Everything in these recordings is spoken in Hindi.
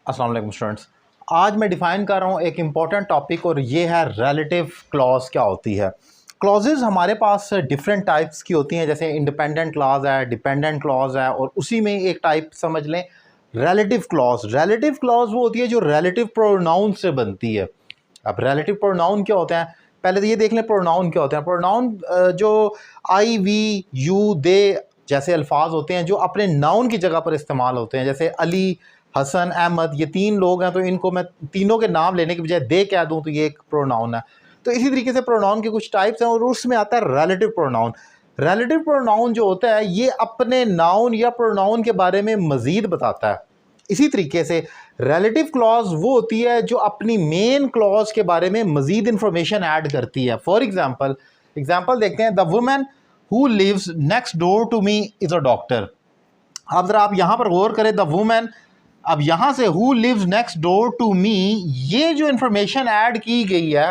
अस्सलाम वालेकुम स्टूडेंट्स। आज मैं डिफ़ाइन कर रहा हूँ एक इम्पॉर्टेंट टॉपिक और ये है रिलेटिव क्लॉज क्या होती है। क्लॉजेज़ हमारे पास डिफरेंट टाइप्स की होती हैं, जैसे इंडिपेंडेंट क्लॉज है, डिपेंडेंट क्लॉज है, और उसी में एक टाइप समझ लें रिलेटिव क्लॉज। रिलेटिव क्लॉज वो होती है जो रिलेटिव प्रोनाउन से बनती है। अब रिलेटिव प्रोनाउन क्या होते हैं, पहले तो ये देख लें प्रोनाउन क्या होते हैं। प्रोनाउन जो आई वी यू दे जैसे अल्फाज होते हैं जो अपने नाउन की जगह पर इस्तेमाल होते हैं, जैसे अली, हसन, अहमद, ये तीन लोग हैं तो इनको मैं तीनों के नाम लेने के बजाय दे कह दूं तो ये एक प्रोनाउन है। तो इसी तरीके से प्रोनाउन के कुछ टाइप्स हैं और उसमें आता है रिलेटिव प्रोनाउन। रिलेटिव प्रोनाउन जो होता है ये अपने नाउन या प्रोनाउन के बारे में मज़ीद बताता है। इसी तरीके से रिलेटिव क्लॉज वो होती है जो अपनी मेन क्लॉज के बारे में मज़ीद इंफॉर्मेशन ऐड करती है। फॉर एग्जाम्पल देखते हैं, the women who lives next door to me is a doctor. अब ज़रा आप यहाँ पर गौर करें, द वुमेन, अब यहाँ से who lives next door to me, ये जो इंफॉर्मेशन ऐड की गई है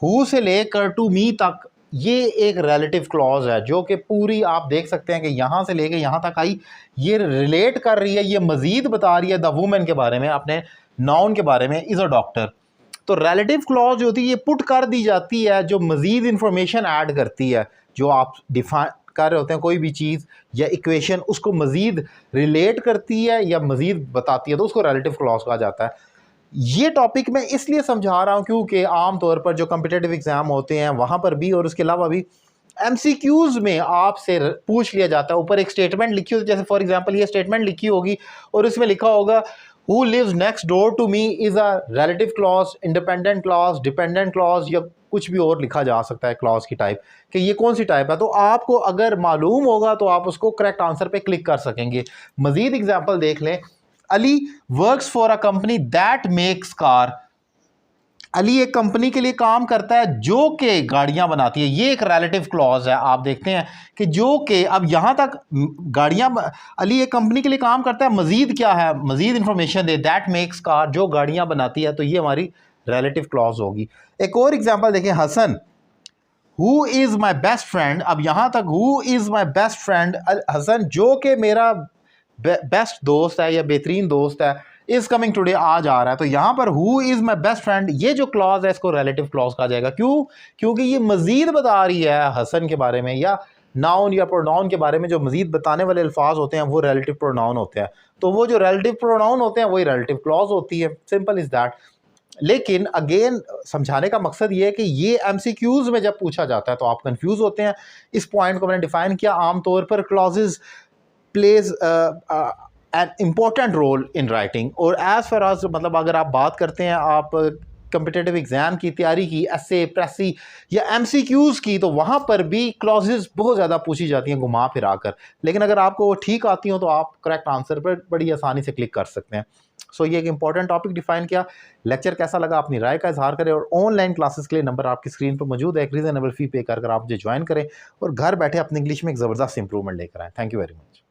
हु से लेकर टू मी तक, ये एक रिलेटिव क्लॉज है जो कि पूरी आप देख सकते हैं कि यहाँ से लेकर यहाँ तक आई, ये रिलेट कर रही है, ये मज़ीद बता रही है द वुमेन के बारे में, अपने नाउन के बारे में, इज़ अ डॉक्टर। तो रिलेटिव क्लॉज जो होती है ये पुट कर दी जाती है जो मज़ीद इंफॉर्मेशन ऐड करती है। जो आप डिफाइन कर रहे होते हैं कोई भी चीज़ या इक्वेशन, उसको मज़ीद रिलेट करती है या मज़ीद बताती है, तो उसको रिलेटिव क्लॉज कहा जाता है। ये टॉपिक मैं इसलिए समझा रहा हूँ क्योंकि आम तौर पर जो कम्पिटिटिव एग्ज़ाम होते हैं वहाँ पर भी और उसके अलावा भी MCQs में आपसे पूछ लिया जाता है। ऊपर एक स्टेटमेंट लिखी होती है, जैसे फॉर एग्जांपल ये स्टेटमेंट लिखी होगी और इसमें लिखा होगा who lives next door to me is a relative clause, independent clause, dependent clause, या कुछ भी और लिखा जा सकता है क्लॉज की टाइप, कि ये कौन सी टाइप है। तो आपको अगर मालूम होगा तो आप उसको करेक्ट आंसर पे क्लिक कर सकेंगे। मज़ीद एग्जाम्पल देख लें, Ali works for a company that makes car. Ali एक कंपनी के लिए काम करता है जो कि गाड़ियां बनाती है, ये एक रिलेटिव क्लॉज है। आप देखते हैं कि जो कि अब यहाँ तक गाड़ियां, अली एक कंपनी के लिए काम करता है, मज़ीद क्या है, मज़ीद information they, that makes car, जो गाड़ियां बनाती है, तो ये हमारी रिलेटिव क्लॉज होगी। एक और एग्जांपल देखें, Hassan who is my best friend. अब यहाँ तक who is my best friend, Hassan जो कि मेरा बेस्ट दोस्त है या बेहतरीन दोस्त है, इज़ कमिंग टुडे, आज आ रहा है। तो यहाँ पर who is my best friend, ये जो क्लॉज है इसको रिलेटिव क्लॉज कहा जाएगा। क्यों? क्योंकि ये मज़ीद बता रही है हसन के बारे में, या नाउन या प्रोनाउन के बारे में जो मज़ीद बताने वाले अल्फाज होते हैं वो रिलेटिव प्रोनाउन होते हैं। तो वो जो रिलेटिव प्रोनाउन होते हैं वही रिलेटिव क्लॉज होती है। Simple is that. लेकिन अगेन समझाने का मकसद ये है कि ये MCQs में जब पूछा जाता है तो आप कंफ्यूज होते हैं। इस पॉइंट को मैंने डिफाइन किया। आमतौर पर clauses plays an important role in writing, और एज फार एज मतलब अगर आप बात करते हैं, आप कम्पिटिटिव एग्ज़ाम की तैयारी की, एसए, प्रेसी या MCQs की, तो वहाँ पर भी क्लॉजेज बहुत ज़्यादा पूछी जाती हैं घुमा फिरा कर। लेकिन अगर आपको वो ठीक आती हो तो आप करेक्ट आंसर पर बड़ी आसानी से क्लिक कर सकते हैं। सो ये एक इंपॉर्टेंट टॉपिक डिफाइन किया। लेक्चर कैसा लगा अपनी राय का इजहार करें, और ऑनलाइन क्लासेस के लिए नंबर आपकी स्क्रीन पर मौजूद है। एक रीज़नेबल फ़ी पे कर आप मुझे ज्वाइन करें और घर बैठे अपनी इंग्लिश में एक ज़बरदस्त इंप्रूवमेंट लेकर आएँ। Thank you very much.